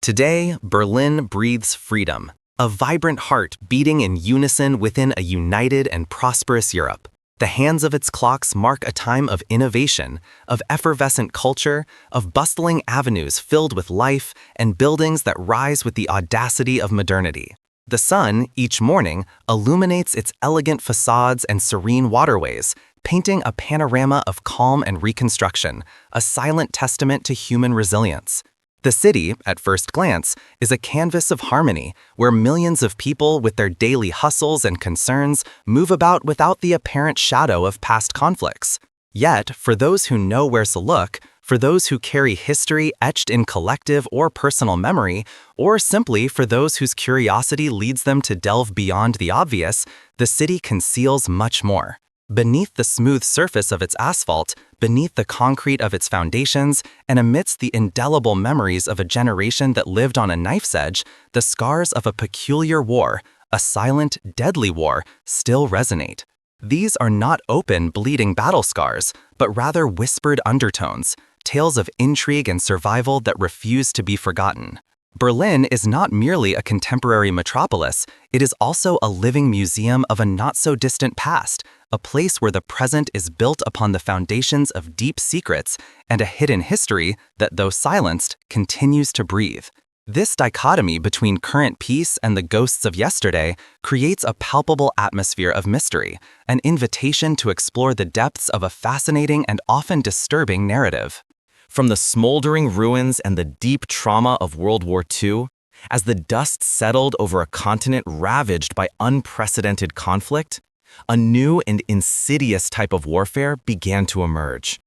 Today, Berlin breathes freedom, a vibrant heart beating in unison within a united and prosperous Europe. The hands of its clocks mark a time of innovation, of effervescent culture, of bustling avenues filled with life, and buildings that rise with the audacity of modernity. The sun, each morning, illuminates its elegant facades and serene waterways, painting a panorama of calm and reconstruction, a silent testament to human resilience. The city, at first glance, is a canvas of harmony where millions of people with their daily hustles and concerns move about without the apparent shadow of past conflicts. Yet, for those who know where to look, for those who carry history etched in collective or personal memory, or simply for those whose curiosity leads them to delve beyond the obvious, the city conceals much more. Beneath the smooth surface of its asphalt, beneath the concrete of its foundations, and amidst the indelible memories of a generation that lived on a knife's edge, the scars of a peculiar war, a silent, deadly war, still resonate. These are not open, bleeding battle scars, but rather whispered undertones, tales of intrigue and survival that refuse to be forgotten. Berlin is not merely a contemporary metropolis, it is also a living museum of a not-so-distant past, a place where the present is built upon the foundations of deep secrets and a hidden history that, though silenced, continues to breathe. This dichotomy between current peace and the ghosts of yesterday creates a palpable atmosphere of mystery, an invitation to explore the depths of a fascinating and often disturbing narrative. From the smoldering ruins and the deep trauma of World War II, as the dust settled over a continent ravaged by unprecedented conflict, a new and insidious type of warfare began to emerge.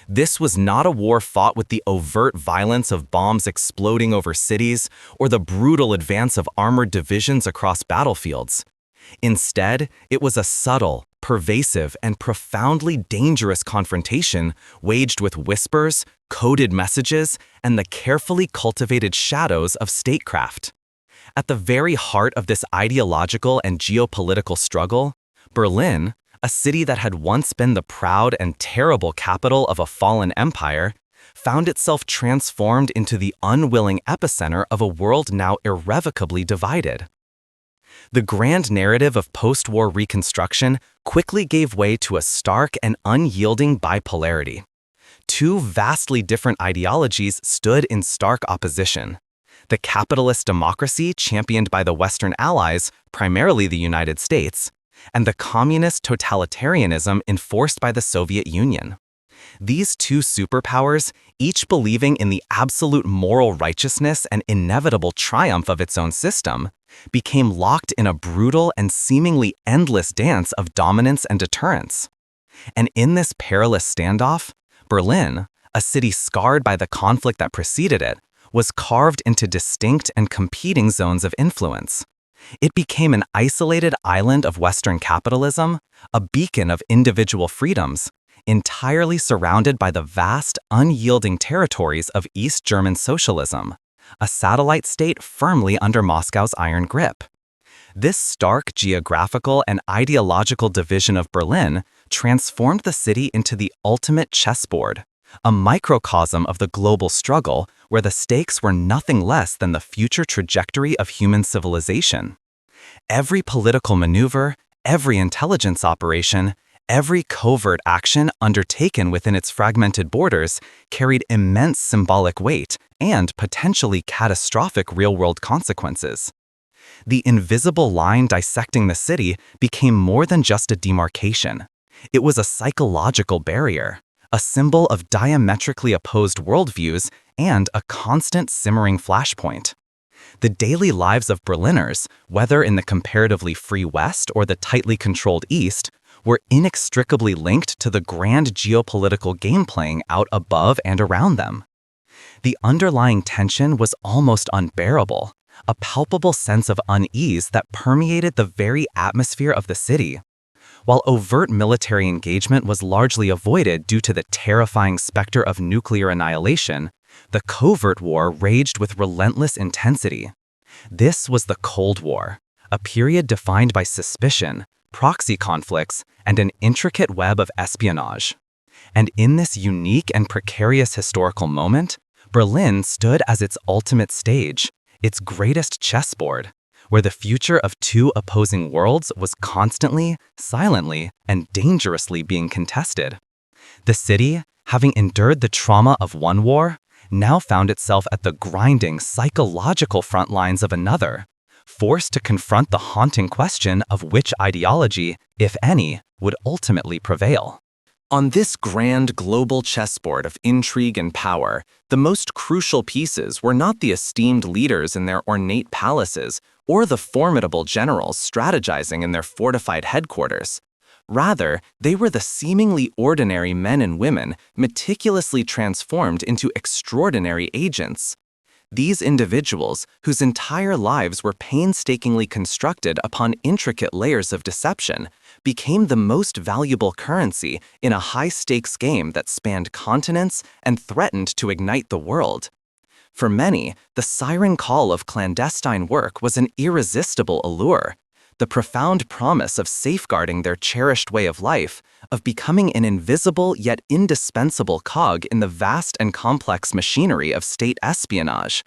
This was not a war fought with the overt violence of bombs exploding over cities or the brutal advance of armored divisions across battlefields. Instead, it was a subtle, pervasive, and profoundly dangerous confrontation waged with whispers, coded messages, and the carefully cultivated shadows of statecraft. At the very heart of this ideological and geopolitical struggle, Berlin, a city that had once been the proud and terrible capital of a fallen empire, found itself transformed into the unwilling epicenter of a world now irrevocably divided. The grand narrative of post-war reconstruction quickly gave way to a stark and unyielding bipolarity. Two vastly different ideologies stood in stark opposition. The capitalist democracy championed by the Western Allies, primarily the United States, and the communist totalitarianism enforced by the Soviet Union. These two superpowers, each believing in the absolute moral righteousness and inevitable triumph of its own system, became locked in a brutal and seemingly endless dance of dominance and deterrence. And in this perilous standoff, Berlin, a city scarred by the conflict that preceded it, was carved into distinct and competing zones of influence. It became an isolated island of Western capitalism, a beacon of individual freedoms, entirely surrounded by the vast, unyielding territories of East German socialism, a satellite state firmly under Moscow's iron grip. This stark geographical and ideological division of Berlin transformed the city into the ultimate chessboard, a microcosm of the global struggle where the stakes were nothing less than the future trajectory of human civilization. Every political maneuver, every intelligence operation, every covert action undertaken within its fragmented borders carried immense symbolic weight and potentially catastrophic real-world consequences. The invisible line dissecting the city became more than just a demarcation. It was a psychological barrier, a symbol of diametrically opposed worldviews and a constant simmering flashpoint. The daily lives of Berliners, whether in the comparatively free West or the tightly controlled East, were inextricably linked to the grand geopolitical game playing out above and around them. The underlying tension was almost unbearable, a palpable sense of unease that permeated the very atmosphere of the city. While overt military engagement was largely avoided due to the terrifying specter of nuclear annihilation, the covert war raged with relentless intensity. This was the Cold War, a period defined by suspicion, proxy conflicts, and an intricate web of espionage. And in this unique and precarious historical moment, Berlin stood as its ultimate stage, its greatest chessboard, where the future of two opposing worlds was constantly, silently, and dangerously being contested. The city, having endured the trauma of one war, now found itself at the grinding psychological front lines of another, forced to confront the haunting question of which ideology, if any, would ultimately prevail. On this grand global chessboard of intrigue and power, the most crucial pieces were not the esteemed leaders in their ornate palaces or the formidable generals strategizing in their fortified headquarters. Rather, they were the seemingly ordinary men and women meticulously transformed into extraordinary agents. These individuals, whose entire lives were painstakingly constructed upon intricate layers of deception, became the most valuable currency in a high-stakes game that spanned continents and threatened to ignite the world. For many, the siren call of clandestine work was an irresistible allure. The profound promise of safeguarding their cherished way of life, of becoming an invisible yet indispensable cog in the vast and complex machinery of state espionage.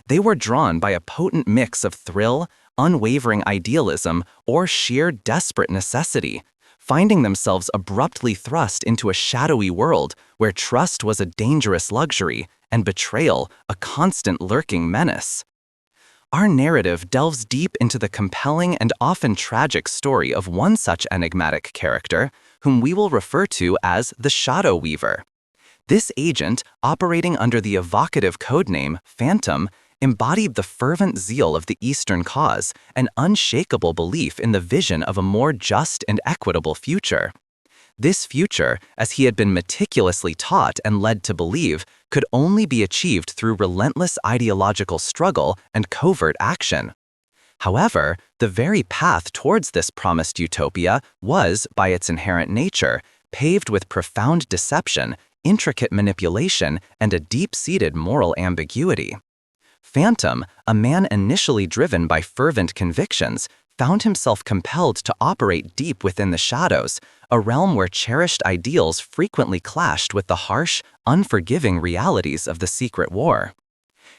They were drawn by a potent mix of thrill, unwavering idealism, or sheer desperate necessity, finding themselves abruptly thrust into a shadowy world where trust was a dangerous luxury and betrayal a constant lurking menace. Our narrative delves deep into the compelling and often tragic story of one such enigmatic character, whom we will refer to as the Shadow Weaver. This agent, operating under the evocative codename Phantom, embodied the fervent zeal of the Eastern cause, an unshakable belief in the vision of a more just and equitable future. This future, as he had been meticulously taught and led to believe, could only be achieved through relentless ideological struggle and covert action. However, the very path towards this promised utopia was, by its inherent nature, paved with profound deception, intricate manipulation, and a deep-seated moral ambiguity. Phantom, a man initially driven by fervent convictions, found himself compelled to operate deep within the shadows, a realm where cherished ideals frequently clashed with the harsh, unforgiving realities of the secret war.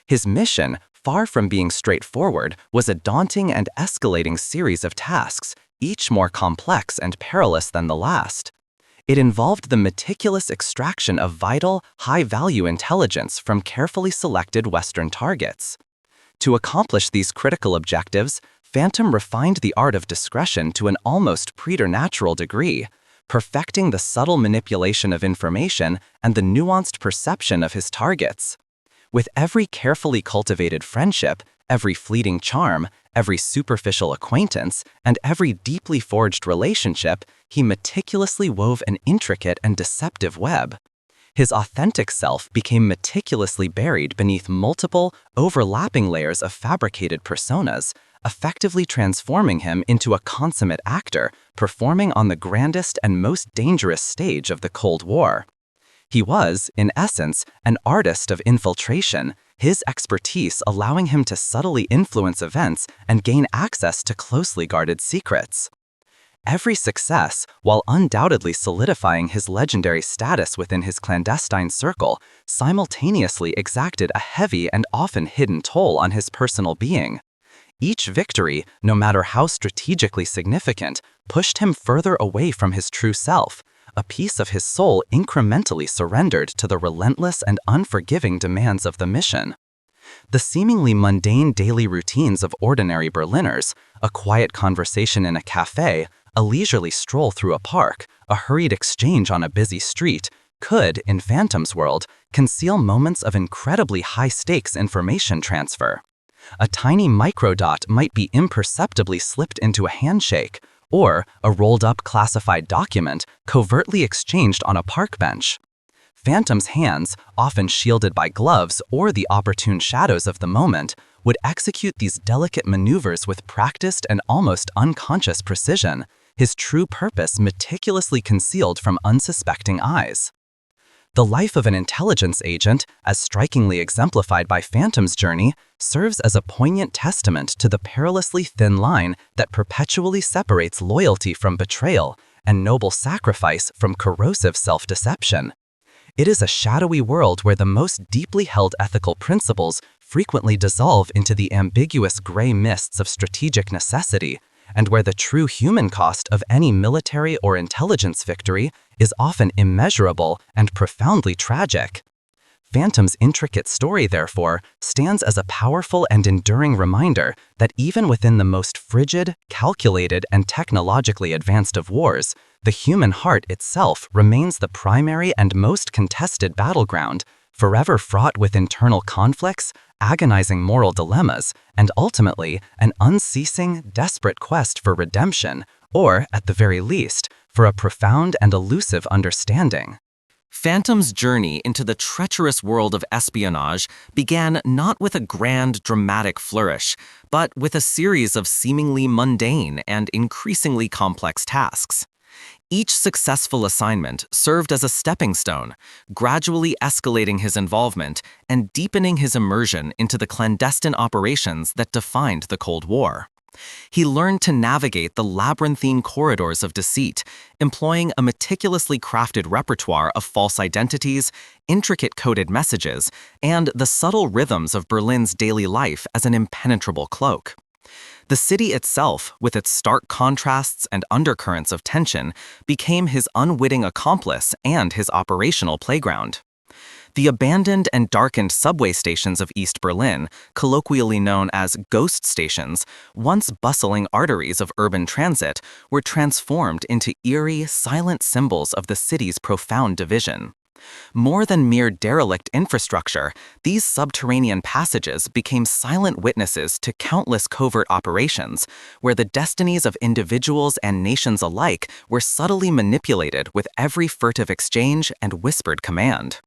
His mission, far from being straightforward, was a daunting and escalating series of tasks, each more complex and perilous than the last. It involved the meticulous extraction of vital, high-value intelligence from carefully selected Western targets. To accomplish these critical objectives, Phantom refined the art of discretion to an almost preternatural degree, perfecting the subtle manipulation of information and the nuanced perception of his targets. With every carefully cultivated friendship, every fleeting charm, every superficial acquaintance, and every deeply forged relationship, he meticulously wove an intricate and deceptive web. His authentic self became meticulously buried beneath multiple, overlapping layers of fabricated personas, effectively transforming him into a consummate actor, performing on the grandest and most dangerous stage of the Cold War. He was, in essence, an artist of infiltration, his expertise allowing him to subtly influence events and gain access to closely guarded secrets. Every success, while undoubtedly solidifying his legendary status within his clandestine circle, simultaneously exacted a heavy and often hidden toll on his personal being. Each victory, no matter how strategically significant, pushed him further away from his true self, a piece of his soul incrementally surrendered to the relentless and unforgiving demands of the mission. The seemingly mundane daily routines of ordinary Berliners, a quiet conversation in a cafe, a leisurely stroll through a park, a hurried exchange on a busy street, could, in Phantom's world, conceal moments of incredibly high-stakes information transfer. A tiny microdot might be imperceptibly slipped into a handshake, or a rolled-up classified document covertly exchanged on a park bench. Phantom's hands, often shielded by gloves or the opportune shadows of the moment, would execute these delicate maneuvers with practiced and almost unconscious precision, his true purpose meticulously concealed from unsuspecting eyes. The life of an intelligence agent, as strikingly exemplified by Phantom's journey, serves as a poignant testament to the perilously thin line that perpetually separates loyalty from betrayal and noble sacrifice from corrosive self-deception. It is a shadowy world where the most deeply held ethical principles frequently dissolve into the ambiguous gray mists of strategic necessity, and where the true human cost of any military or intelligence victory is often immeasurable and profoundly tragic. Phantom's intricate story, therefore, stands as a powerful and enduring reminder that even within the most frigid, calculated, and technologically advanced of wars, the human heart itself remains the primary and most contested battleground, forever fraught with internal conflicts, agonizing moral dilemmas, and ultimately an unceasing, desperate quest for redemption, or, at the very least, for a profound and elusive understanding. Phantom's journey into the treacherous world of espionage began not with a grand, dramatic flourish, but with a series of seemingly mundane and increasingly complex tasks. Each successful assignment served as a stepping stone, gradually escalating his involvement and deepening his immersion into the clandestine operations that defined the Cold War. He learned to navigate the labyrinthine corridors of deceit, employing a meticulously crafted repertoire of false identities, intricate coded messages, and the subtle rhythms of Berlin's daily life as an impenetrable cloak. The city itself, with its stark contrasts and undercurrents of tension, became his unwitting accomplice and his operational playground. The abandoned and darkened subway stations of East Berlin, colloquially known as ghost stations, once bustling arteries of urban transit, were transformed into eerie, silent symbols of the city's profound division. More than mere derelict infrastructure, these subterranean passages became silent witnesses to countless covert operations, where the destinies of individuals and nations alike were subtly manipulated with every furtive exchange and whispered command.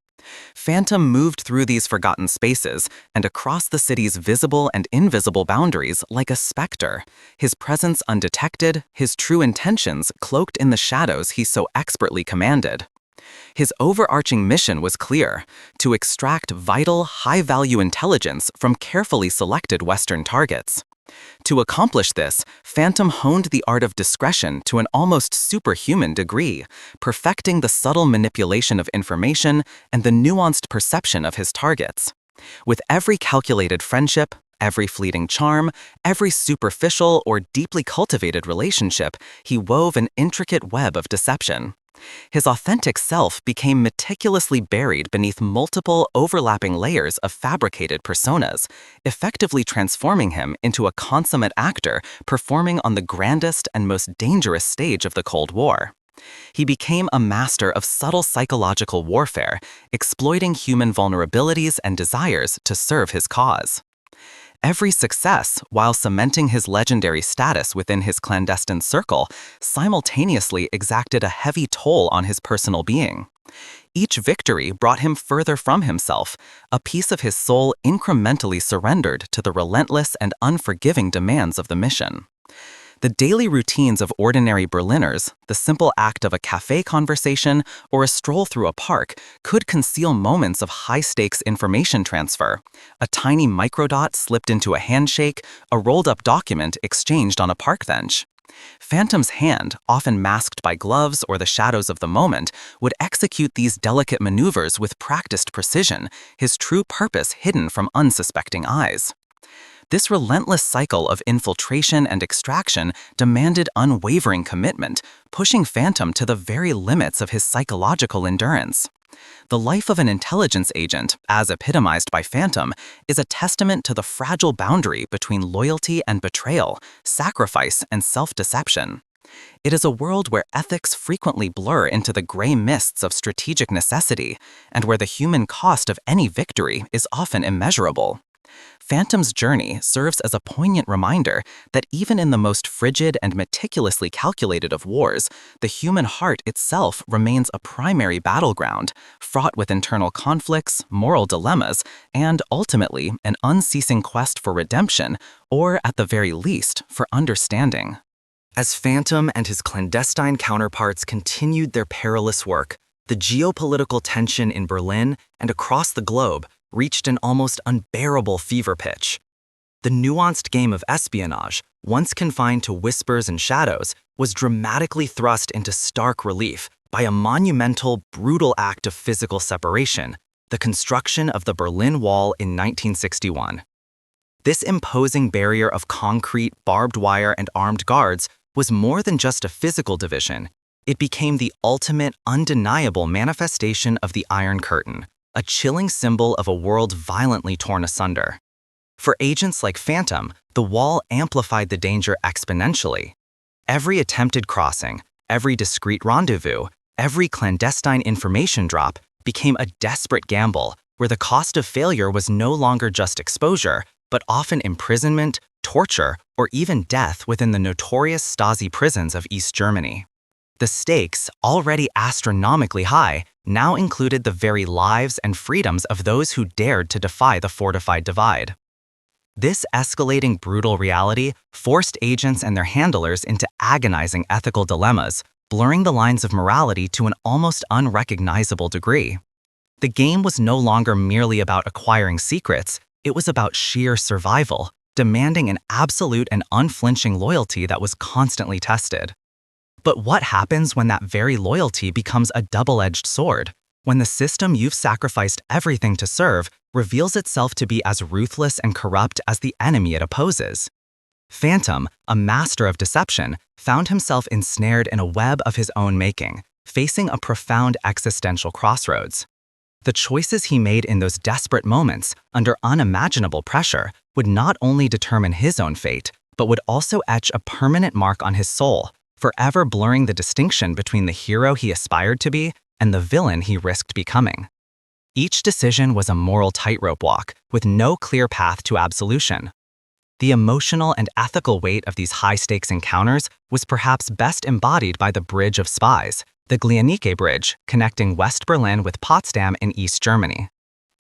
Phantom moved through these forgotten spaces and across the city's visible and invisible boundaries like a specter, his presence undetected, his true intentions cloaked in the shadows he so expertly commanded. His overarching mission was clear: to extract vital, high-value intelligence from carefully selected Western targets. To accomplish this, Phantom honed the art of discretion to an almost superhuman degree, perfecting the subtle manipulation of information and the nuanced perception of his targets. With every calculated friendship, every fleeting charm, every superficial or deeply cultivated relationship, he wove an intricate web of deception. His authentic self became meticulously buried beneath multiple overlapping layers of fabricated personas, effectively transforming him into a consummate actor performing on the grandest and most dangerous stage of the Cold War. He became a master of subtle psychological warfare, exploiting human vulnerabilities and desires to serve his cause. Every success, while cementing his legendary status within his clandestine circle, simultaneously exacted a heavy toll on his personal being. Each victory brought him further from himself, a piece of his soul incrementally surrendered to the relentless and unforgiving demands of the mission. The daily routines of ordinary Berliners, the simple act of a cafe conversation or a stroll through a park, could conceal moments of high-stakes information transfer: a tiny microdot slipped into a handshake, a rolled-up document exchanged on a park bench. Phantom's hand, often masked by gloves or the shadows of the moment, would execute these delicate maneuvers with practiced precision, his true purpose hidden from unsuspecting eyes. This relentless cycle of infiltration and extraction demanded unwavering commitment, pushing Phantom to the very limits of his psychological endurance. The life of an intelligence agent, as epitomized by Phantom, is a testament to the fragile boundary between loyalty and betrayal, sacrifice and self-deception. It is a world where ethics frequently blur into the gray mists of strategic necessity, and where the human cost of any victory is often immeasurable. Phantom's journey serves as a poignant reminder that even in the most frigid and meticulously calculated of wars, the human heart itself remains a primary battleground, fraught with internal conflicts, moral dilemmas, and ultimately an unceasing quest for redemption, or at the very least, for understanding. As Phantom and his clandestine counterparts continued their perilous work, the geopolitical tension in Berlin and across the globe reached an almost unbearable fever pitch. The nuanced game of espionage, once confined to whispers and shadows, was dramatically thrust into stark relief by a monumental, brutal act of physical separation, the construction of the Berlin Wall in 1961. This imposing barrier of concrete, barbed wire, and armed guards was more than just a physical division. It became the ultimate, undeniable manifestation of the Iron Curtain, a chilling symbol of a world violently torn asunder. For agents like Phantom, the wall amplified the danger exponentially. Every attempted crossing, every discreet rendezvous, every clandestine information drop became a desperate gamble where the cost of failure was no longer just exposure, but often imprisonment, torture, or even death within the notorious Stasi prisons of East Germany. The stakes, already astronomically high, now included the very lives and freedoms of those who dared to defy the fortified divide. This escalating brutal reality forced agents and their handlers into agonizing ethical dilemmas, blurring the lines of morality to an almost unrecognizable degree. The game was no longer merely about acquiring secrets, it was about sheer survival, demanding an absolute and unflinching loyalty that was constantly tested. But what happens when that very loyalty becomes a double-edged sword? When the system you've sacrificed everything to serve reveals itself to be as ruthless and corrupt as the enemy it opposes? Phantom, a master of deception, found himself ensnared in a web of his own making, facing a profound existential crossroads. The choices he made in those desperate moments, under unimaginable pressure, would not only determine his own fate, but would also etch a permanent mark on his soul, forever blurring the distinction between the hero he aspired to be and the villain he risked becoming. Each decision was a moral tightrope walk, with no clear path to absolution. The emotional and ethical weight of these high-stakes encounters was perhaps best embodied by the Bridge of Spies, the Glienicke Bridge, connecting West Berlin with Potsdam in East Germany.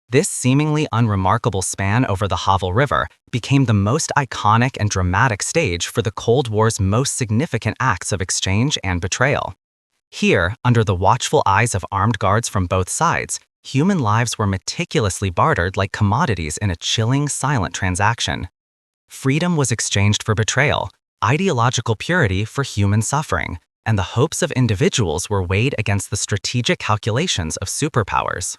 This seemingly unremarkable span over the Havel River became the most iconic and dramatic stage for the Cold War's most significant acts of exchange and betrayal. Here, under the watchful eyes of armed guards from both sides, human lives were meticulously bartered like commodities in a chilling, silent transaction. Freedom was exchanged for betrayal, ideological purity for human suffering, and the hopes of individuals were weighed against the strategic calculations of superpowers.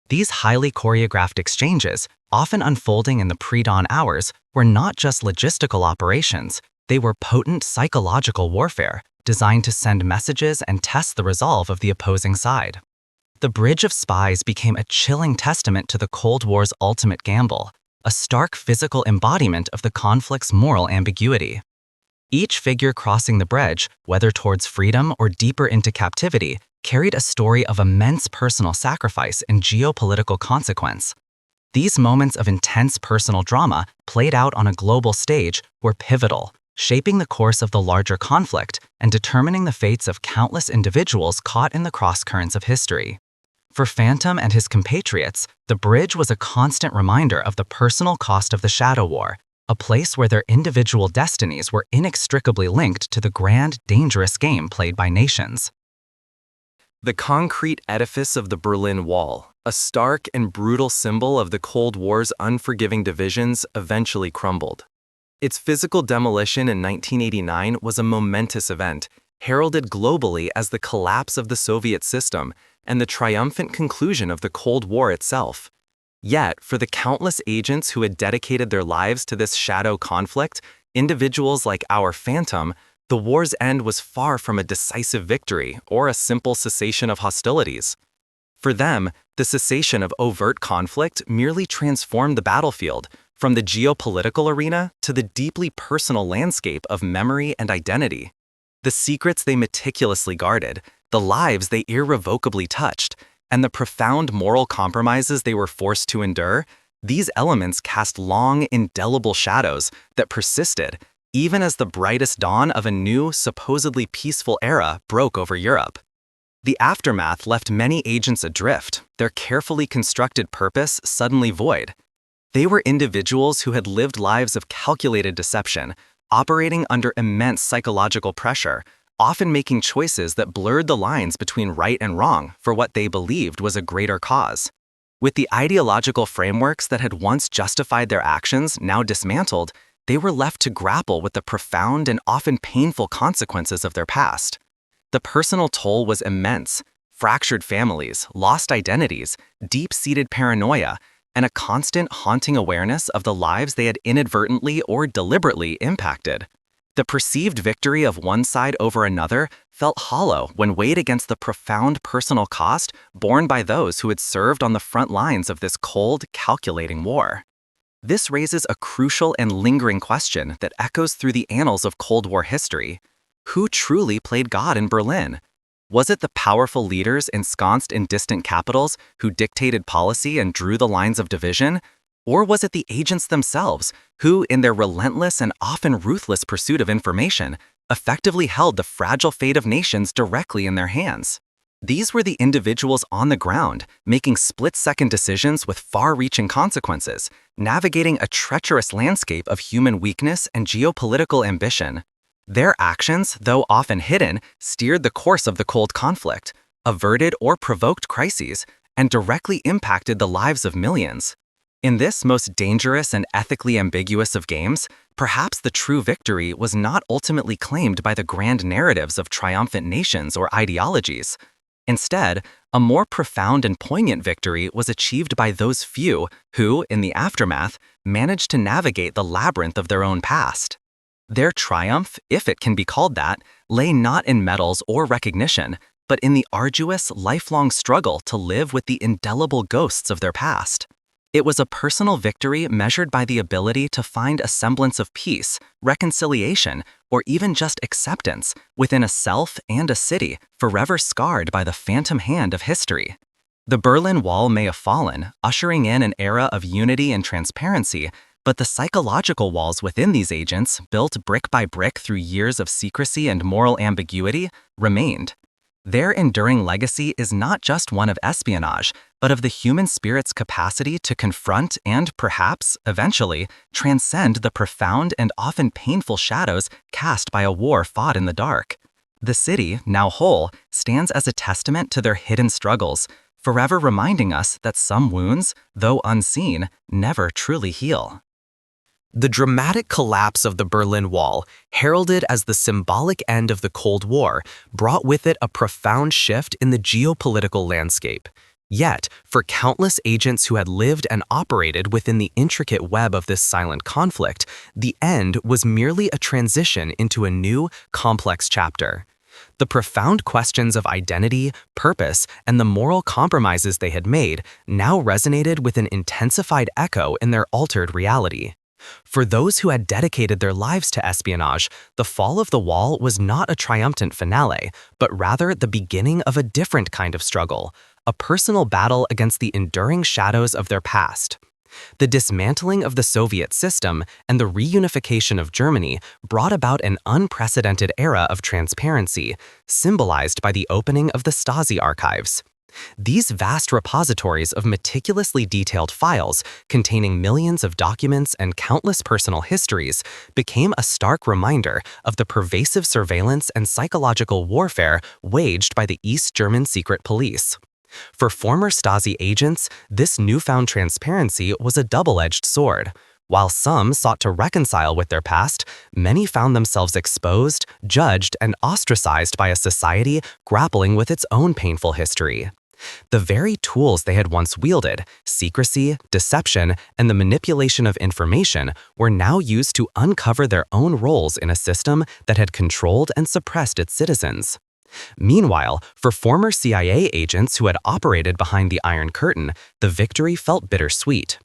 These highly choreographed exchanges, often unfolding in the pre-dawn hours, were not just logistical operations, they were potent psychological warfare, designed to send messages and test the resolve of the opposing side. The Bridge of Spies became a chilling testament to the Cold War's ultimate gamble, a stark physical embodiment of the conflict's moral ambiguity. Each figure crossing the bridge, whether towards freedom or deeper into captivity, carried a story of immense personal sacrifice and geopolitical consequence. These moments of intense personal drama, played out on a global stage, were pivotal, shaping the course of the larger conflict and determining the fates of countless individuals caught in the crosscurrents of history. For Phantom and his compatriots, the bridge was a constant reminder of the personal cost of the Shadow War, a place where their individual destinies were inextricably linked to the grand, dangerous game played by nations. The concrete edifice of the Berlin Wall, a stark and brutal symbol of the Cold War's unforgiving divisions, eventually crumbled. Its physical demolition in 1989 was a momentous event, heralded globally as the collapse of the Soviet system and the triumphant conclusion of the Cold War itself. Yet, for the countless agents who had dedicated their lives to this shadow conflict, individuals like our Phantom, the war's end was far from a decisive victory or a simple cessation of hostilities. For them, the cessation of overt conflict merely transformed the battlefield from the geopolitical arena to the deeply personal landscape of memory and identity. The secrets they meticulously guarded, the lives they irrevocably touched, and the profound moral compromises they were forced to endure, these elements cast long, indelible shadows that persisted even as the brightest dawn of a new, supposedly peaceful era broke over Europe. The aftermath left many agents adrift, their carefully constructed purpose suddenly void. They were individuals who had lived lives of calculated deception, operating under immense psychological pressure, often making choices that blurred the lines between right and wrong for what they believed was a greater cause. With the ideological frameworks that had once justified their actions now dismantled, they were left to grapple with the profound and often painful consequences of their past. The personal toll was immense: fractured families, lost identities, deep-seated paranoia, and a constant haunting awareness of the lives they had inadvertently or deliberately impacted. The perceived victory of one side over another felt hollow when weighed against the profound personal cost borne by those who had served on the front lines of this cold, calculating war. This raises a crucial and lingering question that echoes through the annals of Cold War history. Who truly played God in Berlin? Was it the powerful leaders ensconced in distant capitals who dictated policy and drew the lines of division? Or was it the agents themselves who, in their relentless and often ruthless pursuit of information, effectively held the fragile fate of nations directly in their hands? These were the individuals on the ground, making split-second decisions with far-reaching consequences, navigating a treacherous landscape of human weakness and geopolitical ambition. Their actions, though often hidden, steered the course of the cold conflict, averted or provoked crises, and directly impacted the lives of millions. In this most dangerous and ethically ambiguous of games, perhaps the true victory was not ultimately claimed by the grand narratives of triumphant nations or ideologies. Instead, a more profound and poignant victory was achieved by those few who, in the aftermath, managed to navigate the labyrinth of their own past. Their triumph, if it can be called that, lay not in medals or recognition, but in the arduous, lifelong struggle to live with the indelible ghosts of their past. It was a personal victory measured by the ability to find a semblance of peace, reconciliation, or even just acceptance within a self and a city forever scarred by the phantom hand of history. The Berlin Wall may have fallen, ushering in an era of unity and transparency, but the psychological walls within these agents, built brick by brick through years of secrecy and moral ambiguity, remained. Their enduring legacy is not just one of espionage, but of the human spirit's capacity to confront and, perhaps, eventually, transcend the profound and often painful shadows cast by a war fought in the dark. The city, now whole, stands as a testament to their hidden struggles, forever reminding us that some wounds, though unseen, never truly heal. The dramatic collapse of the Berlin Wall, heralded as the symbolic end of the Cold War, brought with it a profound shift in the geopolitical landscape. Yet, for countless agents who had lived and operated within the intricate web of this silent conflict, the end was merely a transition into a new, complex chapter. The profound questions of identity, purpose, and the moral compromises they had made now resonated with an intensified echo in their altered reality. For those who had dedicated their lives to espionage, the fall of the wall was not a triumphant finale, but rather the beginning of a different kind of struggle, a personal battle against the enduring shadows of their past. The dismantling of the Soviet system and the reunification of Germany brought about an unprecedented era of transparency, symbolized by the opening of the Stasi archives. These vast repositories of meticulously detailed files, containing millions of documents and countless personal histories, became a stark reminder of the pervasive surveillance and psychological warfare waged by the East German secret police. For former Stasi agents, this newfound transparency was a double-edged sword. While some sought to reconcile with their past, many found themselves exposed, judged, and ostracized by a society grappling with its own painful history. The very tools they had once wielded, secrecy, deception, and the manipulation of information, were now used to uncover their own roles in a system that had controlled and suppressed its citizens. Meanwhile, for former CIA agents who had operated behind the Iron Curtain, the victory felt bittersweet.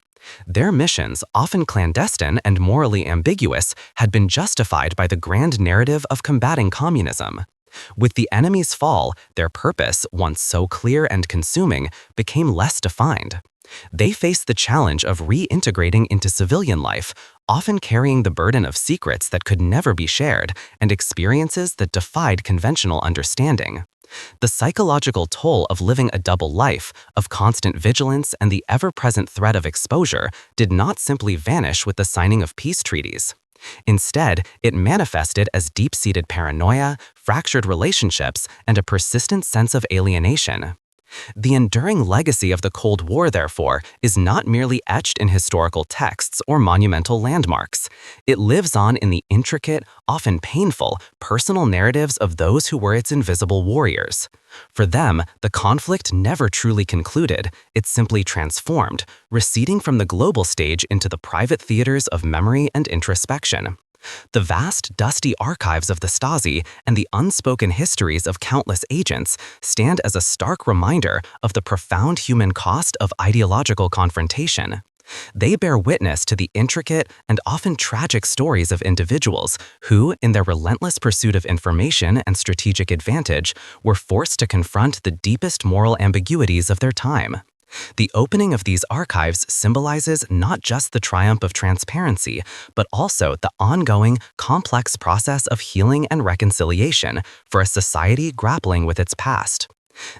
Their missions, often clandestine and morally ambiguous, had been justified by the grand narrative of combating communism. With the enemy's fall, their purpose, once so clear and consuming, became less defined. They faced the challenge of reintegrating into civilian life, often carrying the burden of secrets that could never be shared and experiences that defied conventional understanding. The psychological toll of living a double life, of constant vigilance and the ever-present threat of exposure, did not simply vanish with the signing of peace treaties. Instead, it manifested as deep-seated paranoia, fractured relationships, and a persistent sense of alienation. The enduring legacy of the Cold War, therefore, is not merely etched in historical texts or monumental landmarks. It lives on in the intricate, often painful, personal narratives of those who were its invisible warriors. For them, the conflict never truly concluded, it simply transformed, receding from the global stage into the private theaters of memory and introspection. The vast, dusty archives of the Stasi and the unspoken histories of countless agents stand as a stark reminder of the profound human cost of ideological confrontation. They bear witness to the intricate and often tragic stories of individuals who, in their relentless pursuit of information and strategic advantage, were forced to confront the deepest moral ambiguities of their time. The opening of these archives symbolizes not just the triumph of transparency, but also the ongoing, complex process of healing and reconciliation for a society grappling with its past.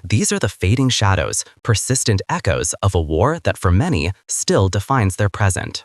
These are the fading shadows, persistent echoes of a war that for many still defines their present.